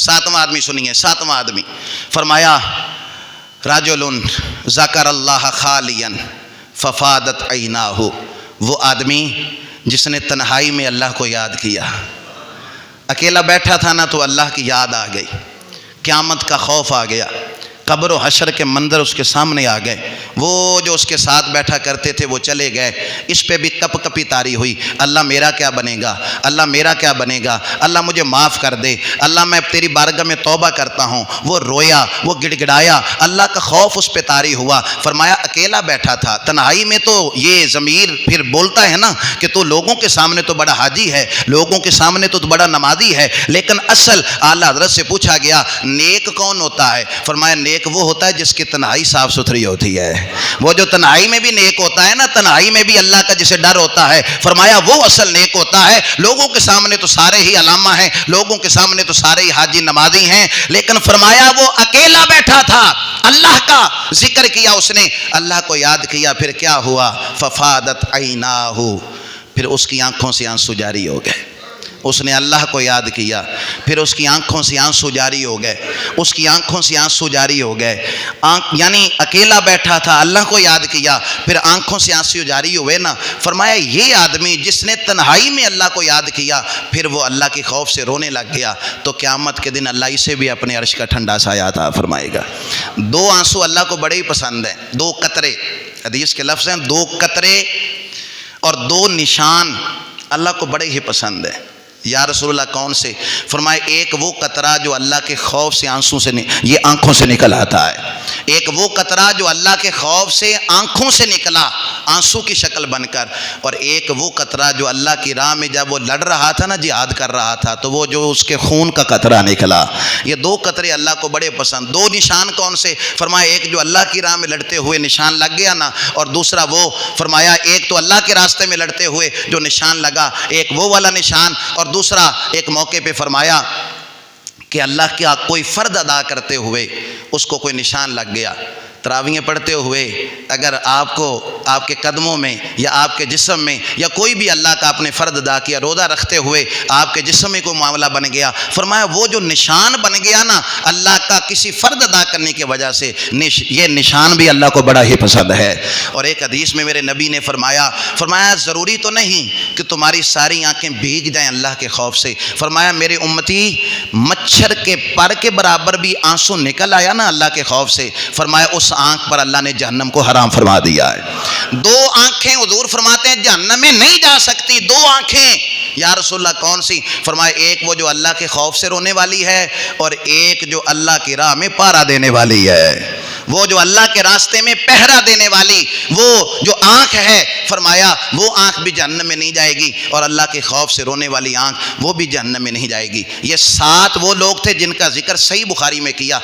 ساتواں آدمی سنیے، ساتواں آدمی فرمایا رجل ذکر اللہ خالیا ففادت عیناہ، وہ آدمی جس نے تنہائی میں اللہ کو یاد کیا، اکیلا بیٹھا تھا نا تو اللہ کی یاد آ گئی، قیامت کا خوف آ گیا، قبر و حشر کے منظر اس کے سامنے آ گئے، وہ جو اس کے ساتھ بیٹھا کرتے تھے وہ چلے گئے، اس پہ بھی کپ کپی طاری ہوئی، اللہ میرا کیا بنے گا، اللہ میرا کیا بنے گا، اللہ مجھے معاف کر دے، اللہ میں تیری بارگاہ میں توبہ کرتا ہوں۔ وہ رویا، وہ گڑ گڑایا، اللہ کا خوف اس پہ طاری ہوا۔ فرمایا اکیلا بیٹھا تھا، تنہائی میں تو یہ ضمیر پھر بولتا ہے نا کہ تو لوگوں کے سامنے تو بڑا حاجی ہے، لوگوں کے سامنے تو بڑا نمازی ہے، لیکن اصل اعلیٰ حضرت سے پوچھا گیا نیک کون ہوتا ہے؟ فرمایا نیک وہ ہوتا ہے جس کی تنہائی صاف ستھری ہوتی ہے، وہ جو تنہائی میں بھی نیک ہوتا ہے نا، تنہائی میں بھی اللہ کا جسے ڈر ہوتا ہے، فرمایا وہ اصل نیک ہوتا ہے۔ لوگوں کے سامنے تو سارے ہی علامہ ہیں، لوگوں کے سامنے تو سارے ہی حاجی نمازی ہیں، لیکن فرمایا وہ اکیلا بیٹھا تھا، اللہ کا ذکر کیا، اس نے اللہ کو یاد کیا، پھر کیا ہوا؟ ففادت عیناہ، پھر اس کی آنکھوں سے آنسو جاری ہو گئے۔ اس نے اللہ کو یاد کیا، پھر اس کی آنکھوں سے آنسو جاری ہو گئے، اس کی آنکھوں سے آنسو جاری ہو گئے، یعنی اکیلا بیٹھا تھا، اللہ کو یاد کیا، پھر آنکھوں سے آنسو جاری ہوئے نا۔ فرمایا یہ آدمی جس نے تنہائی میں اللہ کو یاد کیا، پھر وہ اللہ کے خوف سے رونے لگ گیا، تو قیامت کے دن اللہ اسے بھی اپنے عرش کا ٹھنڈا سایہ عطا فرمائے گا۔ دو آنسو اللہ کو بڑے ہی پسند ہیں، دو قطرے، حدیث کے لفظ ہیں دو قطرے اور دو نشان اللہ کو بڑے ہی پسند ہیں۔ یا رسول اللہ کون سے؟ فرمائے ایک وہ قطرہ جو اللہ کے خوف سے آنسوں سے یہ آنکھوں سے نکل آتا ہے، ایک وہ قطرہ جو اللہ کے خوف سے آنکھوں سے نکلا آنسو کی شکل بن کر، اور ایک وہ قطرہ جو اللہ کی راہ میں جب وہ لڑ رہا تھا نا، جہاد کر رہا تھا، تو وہ جو اس کے خون کا قطرہ نکلا۔ یہ دو قطرے اللہ کو بڑے پسند۔ دو نشان کون سے؟ فرمایا ایک جو اللہ کی راہ میں لڑتے ہوئے نشان لگ گیا نا، اور دوسرا وہ، فرمایا ایک تو اللہ کے راستے میں لڑتے ہوئے جو نشان لگا، ایک وہ والا نشان، اور دوسرا ایک موقع پہ فرمایا کہ اللہ کا کوئی فرض ادا کرتے ہوئے اس کو کوئی نشان لگ گیا۔ تراویحیں پڑھتے ہوئے اگر آپ کو آپ کے قدموں میں یا آپ کے جسم میں یا کوئی بھی اللہ کا آپ نے فرض ادا کیا، روزہ رکھتے ہوئے آپ کے جسم میں کوئی معاملہ بن گیا، فرمایا وہ جو نشان بن گیا نا اللہ کا کسی فرض ادا کرنے کی وجہ سے، یہ نشان بھی اللہ کو بڑا ہی پسند ہے۔ اور ایک حدیث میں میرے نبی نے فرمایا ضروری تو نہیں کہ تمہاری ساری آنکھیں بھیگ جائیں اللہ کے خوف سے، فرمایا میرے امتی مچھر کے پر کے برابر بھی آنسو نکل آیا نا اللہ کے خوف سے، فرمایا اس آنکھ پر اللہ نے جہنم کو حرام فرما دیا ہے۔ دو آنکھیں حضور فرماتے ہیں جہنم میں نہیں جا سکتی، دو آنکھیں۔ یا رسول اللہ کون سی؟ فرمایا ایک وہ جو اللہ کے خوف سے رونے والی ہے، اور ایک جو اللہ کی راہ میں پہرا دینے والی ہے، وہ جو اللہ کے راستے میں پہرا دینے والی وہ جو آنکھ ہے، فرمایا وہ آنکھ بھی جہنم میں نہیں جائے گی، اور اللہ کے خوف سے رونے والی آنکھ وہ بھی جہنم میں نہیں جائے گی۔ یہ 7 وہ لوگ تھے جن کا ذکر صحیح بخاری میں کیا۔